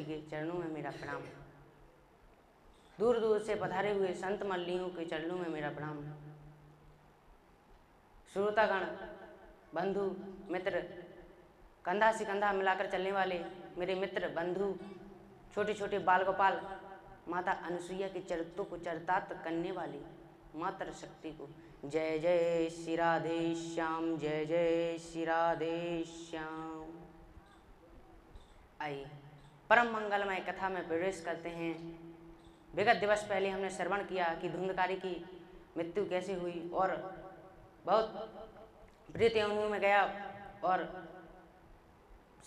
के चरणों में मेरा प्रणाम। दूर दूर से पधारे हुए संत मल्लियों के चरणों में मेरा प्रणाम। श्रोतागण, बंधु, मित्र, कंधा से कंधा मिलाकर चलने वाले मेरे मित्र बंधु, छोटे छोटे बाल गोपाल, माता अनुसुईया के चरित्रों को चरितार्थ करने वाली मातृ शक्ति को जय जय श्री राधे श्याम, जय जय श्री राधे श्याम। आइए परम मंगलमय कथा में प्रवेश करते हैं। विगत दिवस पहले हमने श्रवण किया कि धुंधकारी की मृत्यु कैसे हुई और बहुत प्रेत योनि में गया और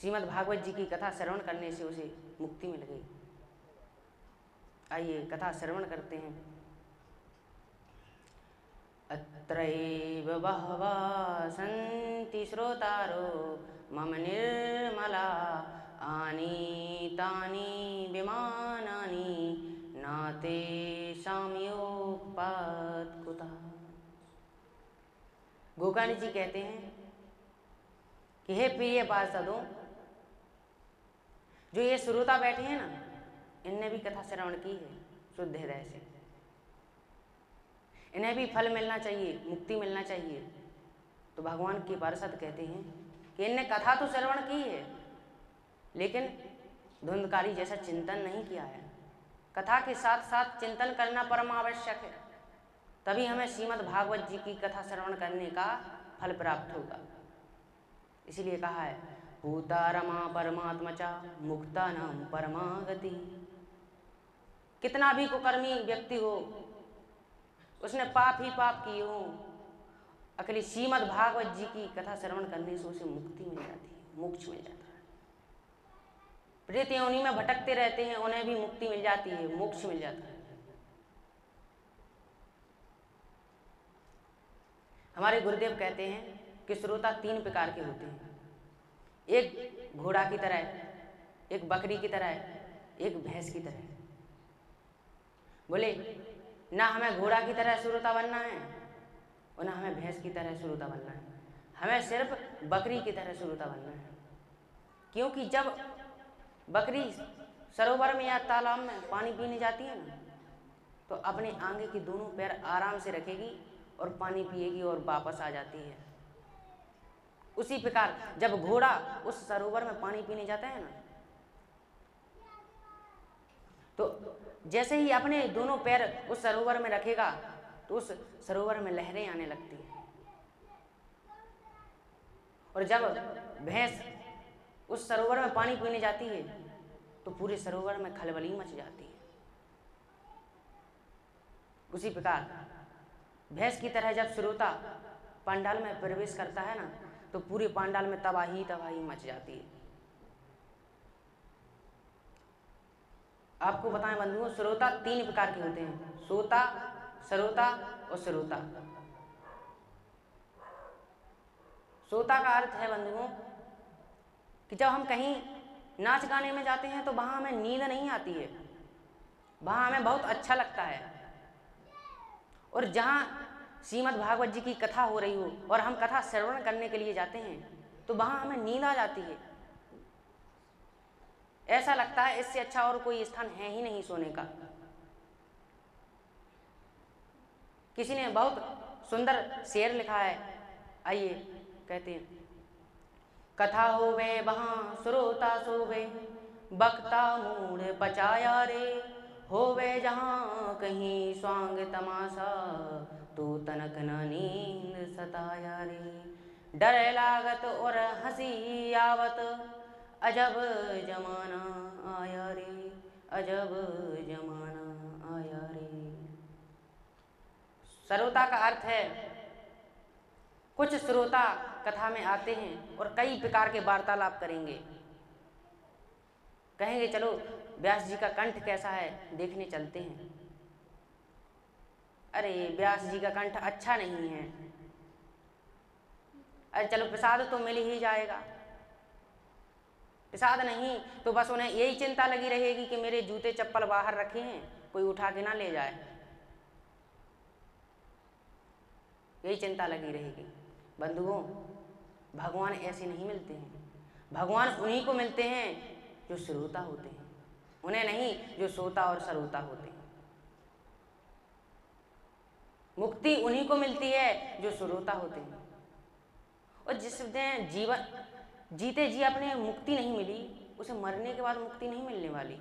श्रीमद् भागवत जी की कथा श्रवण करने से उसे मुक्ति मिल गई। आइए कथा श्रवण करते हैं। अत्रैव बहवः सन्ति श्रोतारो मम निर्मला आनीतानि विमानानि न तेषां योगपात् कुतः। गोकर्ण जी कहते हैं कि हे प्रिय पार्षदों, जो ये श्रोता बैठे हैं ना, इनने भी कथा श्रवण की है शुद्ध हृदय से। इन्हें भी फल मिलना चाहिए, मुक्ति मिलना चाहिए। तो भगवान के पार्षद कहते हैं कि इनने कथा तो श्रवण की है, लेकिन धुंधकारी जैसा चिंतन नहीं किया है। कथा के साथ साथ चिंतन करना परम आवश्यक है, तभी हमें श्रीमद् भागवत जी की कथा श्रवण करने का फल प्राप्त होगा। इसीलिए कहा है भूता रमा परमात्मा च मुक्ता नाम परमा गति। कितना भी कुकर्मी व्यक्ति हो, उसने पाप ही पाप किए हो, अकेली श्रीमद् भागवत जी की कथा श्रवण करने से उसे मुक्ति मिल जाती है, मोक्ष मिल जाता है। प्रेत योनि में भटकते रहते हैं, उन्हें भी मुक्ति मिल जाती है, मोक्ष मिल जाता है। हमारे गुरुदेव कहते हैं कि श्रोता 3 प्रकार के होते हैं। एक घोड़ा की तरह, एक बकरी की तरह, एक भैंस की तरह। बोले ना हमें घोड़ा की तरह श्रोता बनना है और ना हमें भैंस की तरह श्रोता बनना है, हमें सिर्फ बकरी की तरह श्रोता बनना है। क्योंकि जब बकरी सरोवर में या तालाब में पानी पीने जाती है ना, तो अपने आगे के दोनों पैर आराम से रखेगी और पानी पिएगी और वापस आ जाती है। उसी प्रकार जब घोड़ा उस सरोवर में पानी पीने जाता है ना, तो जैसे ही अपने दोनों पैर उस सरोवर में रखेगा तो उस सरोवर में लहरें आने लगती हैं। और जब भैंस उस सरोवर में पानी पीने जाती है तो पूरे सरोवर में खलबली मच जाती है। उसी प्रकार भैंस की तरह जब श्रोता पंडाल में प्रवेश करता है ना, तो पूरे पंडाल में तबाही तबाही मच जाती है। आपको बताएं बंधुओं, श्रोता 3 प्रकार के होते हैं, श्रोता, श्रोता और श्रोता। श्रोता का अर्थ है बंधुओं कि जब हम कहीं नाच गाने में जाते हैं तो वहां हमें नींद नहीं आती है, वहां हमें बहुत अच्छा लगता है। और जहां श्रीमद् भागवत जी की कथा हो रही हो और हम कथा श्रवण करने के लिए जाते हैं तो वहां हमें नींद आ जाती है। ऐसा लगता है इससे अच्छा और कोई स्थान है ही नहीं सोने का। किसी ने बहुत सुंदर शेर लिखा है, आइए कहते हैं। कथा होवे वहां श्रोता सोवे, बक्ता मूढ़ पचाया रे। होवे जहां कहीं स्वांग तमाशा, तो तनक न नींद सताया रे। डर लागत और हंसी आवत, अजब जमाना आया रे, अजब जमाना आया रे। श्रोता का अर्थ है कुछ श्रोता कथा में आते हैं और कई प्रकार के वार्तालाप करेंगे। कहेंगे चलो व्यास जी का कंठ कैसा है देखने चलते हैं। अरे व्यास जी का कंठ अच्छा नहीं है, अरे चलो प्रसाद तो मिल ही जाएगा। प्रसाद नहीं तो बस उन्हें यही चिंता लगी रहेगी कि मेरे जूते चप्पल बाहर रखे हैं, कोई उठा के ना ले जाए, यही चिंता लगी रहेगी। बंधुओं, भगवान ऐसे नहीं मिलते हैं। भगवान उन्हीं को मिलते हैं जो श्रोता होते हैं। उन्हें नहीं जो श्रोता और श्रोता होते हैं। मुक्ति उन्हीं को मिलती है जो श्रोता होते हैं। और जिसने जीवन जीते जी अपने मुक्ति नहीं मिली, उसे मरने के बाद मुक्ति नहीं मिलने वाली।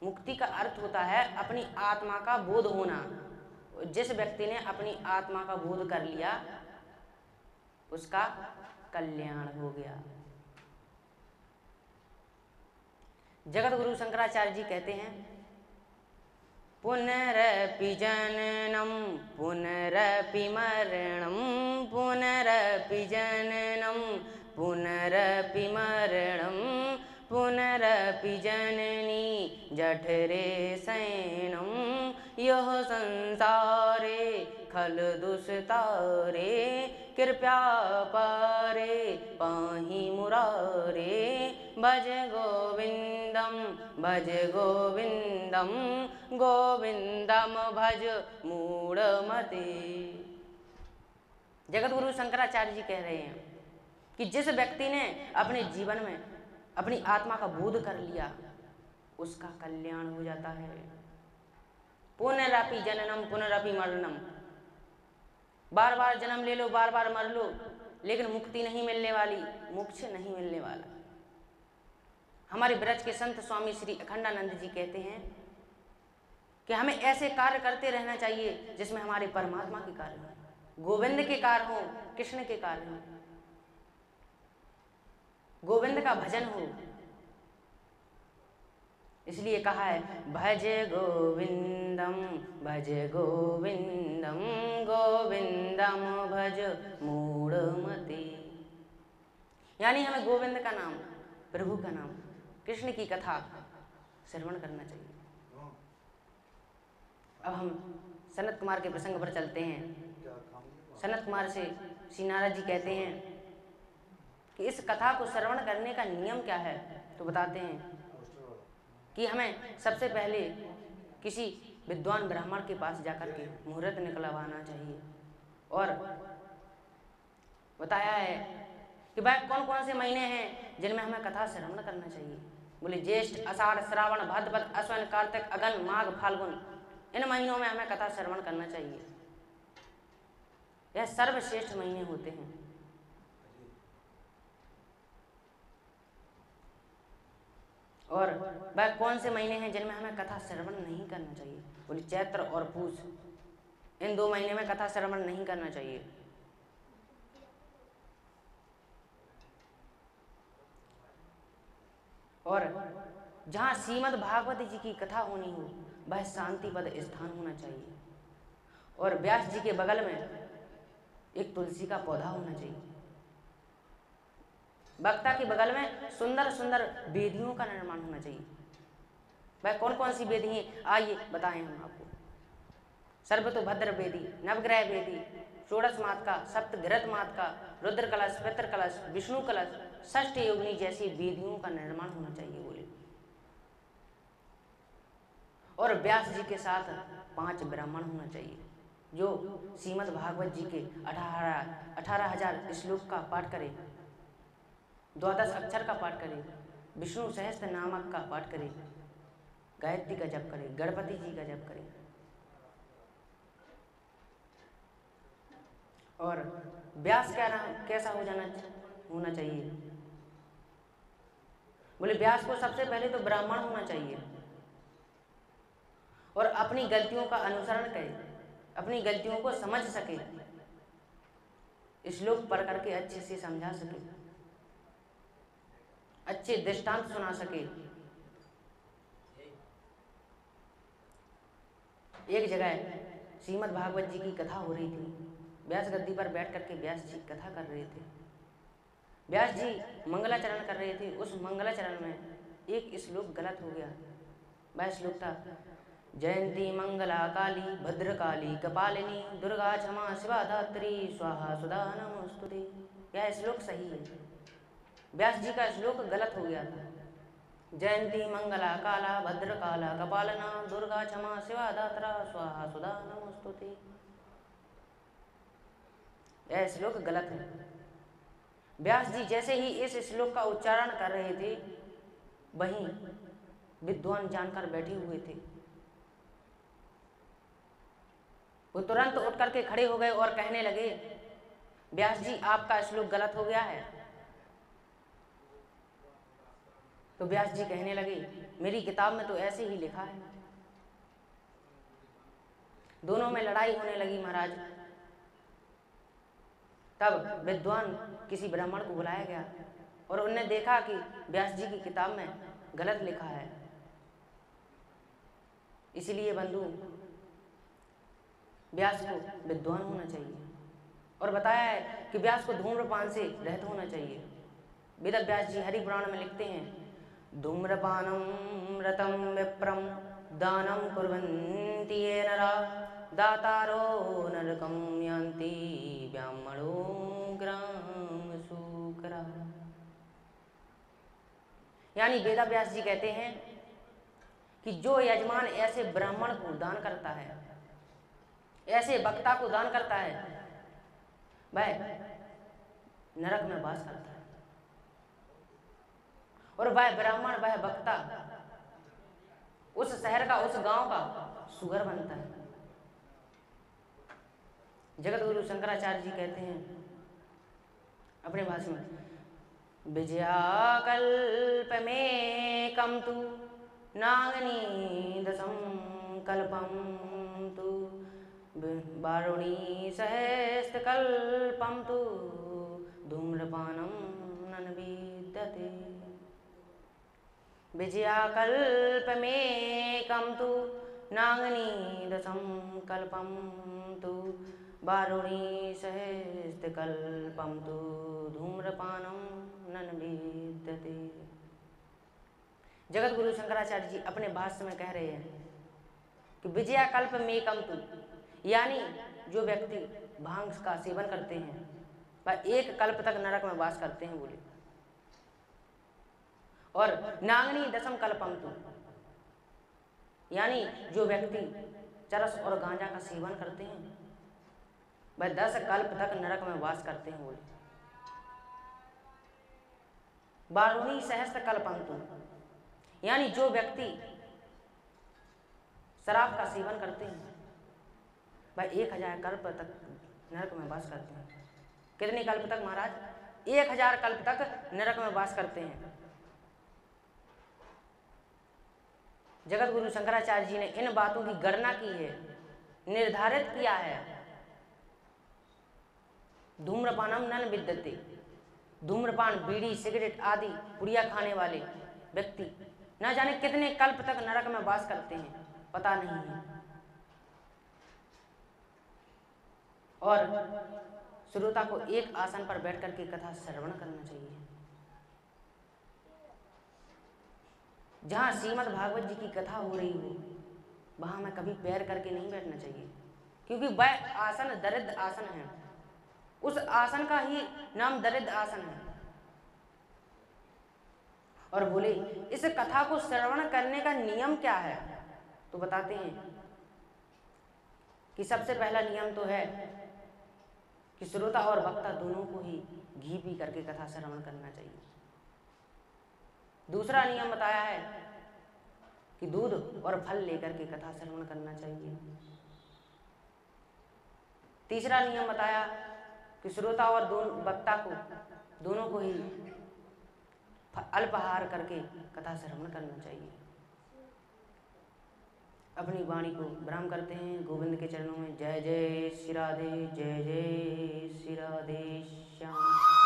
मुक्ति का अर्थ होता है अपनी आत्मा का बोध होना। जिस व्यक्ति ने अपनी आत्मा का बोध कर लिया, उसका कल्याण हो गया। जगत गुरु शंकराचार्य जी कहते हैं, पुनरपि जननम पुनरपि मरणम पुनरपि जननम पुनरपि मरणम पुनरपि जननी जठरे शयनम यह संसारे खल दुस्तारे कृपया पारे पाहि मुरारे भज गोविंदम गोविंदम भज मूढ़मते। जगत गुरु शंकराचार्य जी कह रहे हैं कि जिस व्यक्ति ने अपने जीवन में अपनी आत्मा का बोध कर लिया, उसका कल्याण हो जाता है। पुनरपि जननम पुनरपि मरणम, बार बार जन्म ले लो, बार बार मर लो, लेकिन मुक्ति नहीं मिलने वाली, मोक्ष नहीं मिलने वाला। हमारे ब्रज के संत स्वामी श्री अखंडानंद जी कहते हैं कि हमें ऐसे कार्य करते रहना चाहिए जिसमें हमारे परमात्मा के कार्य हो, गोविंद के कार्य हो, कृष्ण के कार्य हो, गोविंद का भजन हो। इसलिए कहा है भज गोविंदम गोविंदम भज मूढ़मते। यानी हमें गोविंद का नाम, प्रभु का नाम, कृष्ण की कथा श्रवण करना चाहिए। अब हम सनत कुमार के प्रसंग पर चलते हैं। सनत कुमार से श्री नारद जी कहते हैं कि इस कथा को श्रवण करने का नियम क्या है। तो बताते हैं कि हमें सबसे पहले किसी विद्वान ब्राह्मण के पास जाकर के मुहूर्त निकलवाना चाहिए। और बताया है कि भाई कौन कौन से महीने हैं जिनमें हमें कथा श्रवण करना चाहिए। बोले ज्येष्ठ, आषाढ़, श्रावण, भाद्रपद, अश्विन, कार्तिक, अगन, माघ, फाल्गुन, इन महीनों में हमें कथा श्रवण करना चाहिए। यह सर्वश्रेष्ठ महीने होते हैं। और वह कौन से महीने हैं जिनमें हमें कथा श्रवण नहीं करना चाहिए। बोले चैत्र और पूष, इन 2 महीने में कथा श्रवण नहीं करना चाहिए। और जहाँ श्रीमद् भागवत जी की कथा होनी हो, वह शांति पद स्थान होना चाहिए। और व्यास जी के बगल में एक तुलसी का पौधा होना चाहिए। वक्ता के बगल में सुंदर सुंदर वेदियों का निर्माण होना चाहिए। वह कौन कौन सी वेदी हैं, आइए बताएं हम आपको। सर्वतोभद्र वेदी, नवग्रह वेदी, षोडश मातका, सप्तघृत मातका, रुद्र कलश, पितृ कलश, विष्णु कलश, षष्ठ योगिनी जैसी वेदियों का निर्माण होना चाहिए। बोले और व्यास जी के साथ 5 ब्राह्मण होना चाहिए जो श्रीमद् भागवत जी के 18,000 श्लोक का पाठ करें, 12 अक्षर का पाठ करें, विष्णु सहस्त्र नामक का पाठ करें, गायत्री का जप करें, गणपति जी का जप करें। और व्यास कैसा होना चाहिए। बोले व्यास को सबसे पहले तो ब्राह्मण होना चाहिए और अपनी गलतियों का अनुसरण करे, अपनी गलतियों को समझ सके, श्लोक पढ़ करके अच्छे से समझा सके, अच्छे दृष्टांत सुना सके। एक जगह श्रीमद् भागवत जी की कथा हो रही थी। व्यास गद्दी पर बैठ करके व्यास जी कथा कर रहे थे। व्यास जी मंगलाचरण कर रहे थे। उस मंगलाचरण में एक श्लोक गलत हो गया। वह श्लोक था, जयंती मंगला काली भद्रकाली कपालिनी दुर्गा क्षमा शिवा धात्री स्वाहा सुधा नमोस्तुते। यह श्लोक सही है। व्यास जी का श्लोक गलत हो गया था। जयंती मंगला काला भद्रकाला कपालना दुर्गा क्षमा शिवा धात्रा स्वाहा सुधा नमोस्तुते। यह श्लोक गलत है। व्यास जी जैसे ही इस श्लोक का उच्चारण कर रहे थे, वहीं विद्वान जानकर बैठे हुए थे। वो तुरंत उठ करके खड़े हो गए और कहने लगे, व्यास जी आपका श्लोक गलत हो गया है। तो व्यास जी कहने लगे, मेरी किताब में तो ऐसे ही लिखा है। दोनों में लड़ाई होने लगी महाराज। तब विद्वान किसी ब्राह्मण को बुलाया गया और उन्होंने देखा कि व्यास जी की किताब में गलत लिखा है। इसलिए बंधु, व्यास को विद्वान होना चाहिए। और बताया है कि व्यास को धूम्रपान से रहित होना चाहिए। वेद व्यास जी हरि पुराण में लिखते हैं, धूम्रपानम रतम विप्रम दानम कुर्वन्ति ये नरा दातारो नरकम यान्ति ब्राह्मणो ग्राम सूकरा। यानी वेद व्यास जी कहते हैं कि जो यजमान ऐसे ब्राह्मण को दान करता है, ऐसे वक्ता को दान करता है, वह नरक में वास करता है। और वह ब्राह्मण, वह वक्ता उस शहर का, उस गांव का सुअर बनता है। जगत गुरु शंकराचार्य जी कहते हैं अपने भाषण में, विजयाकल्प में कम तु नागनी दशम कल्पम तु वारुणी सहस्त्र कल्पम तु धूम्रपानम नन विद्यते। विजयाकल्प में कम तु नागनी दशम कल्पम तु वारुणी सहस्त्र कल्पम तु धूम्रपानम नन विद्यते। जगत गुरु शंकराचार्य जी अपने भाष्य में कह रहे हैं कि विजयाकल्प में कम तु, यानी जो व्यक्ति भांग का सेवन करते हैं वह एक कल्प तक नरक में वास करते हैं बोले। और नागनी दशम कल्पम तु, यानी जो व्यक्ति चरस और गांजा का सेवन करते हैं वह 10 कल्प तक नरक में वास करते हैं बोले। वारुणी सहस्त्र कल्पम तु, यानी जो व्यक्ति शराब का सेवन करते हैं वह 1000 कल्प तक नरक में वास करते हैं। कितने कल्प तक महाराज? 1000 कल्प तक नरक में वास करते हैं। जगत गुरु शंकराचार्य जी ने इन बातों की गणना की है, निर्धारित किया है। धूम्रपानम नन विद्यते, धूम्रपान, बीड़ी, सिगरेट आदि पुड़िया खाने वाले व्यक्ति न जाने कितने कल्प तक नरक में वास करते हैं, पता नहीं है। और श्रोता को एक आसन पर बैठ करके कथा श्रवण करना चाहिए। जहाँ श्रीमद् भागवत जी की कथा हो रही हो वहां में कभी पैर करके नहीं बैठना चाहिए, क्योंकि वह आसन दरिद्र आसन है। उस आसन का ही नाम दरिद्र आसन है। और बोले इस कथा को श्रवण करने का नियम क्या है, तो बताते हैं कि सबसे पहला नियम तो है कि श्रोता और वक्ता दोनों को ही घी पी करके कथा श्रवण करना चाहिए। दूसरा नियम बताया है कि दूध और फल लेकर के कथा श्रवण करना चाहिए। तीसरा नियम बताया कि श्रोता और वक्ता को दोनों को ही अल्पाहार करके कथा श्रवण करना चाहिए। अपनी वाणी को विराम करते हैं गोविंद के चरणों में। जय जय श्री राधे, जय जय श्री राधे श्याम।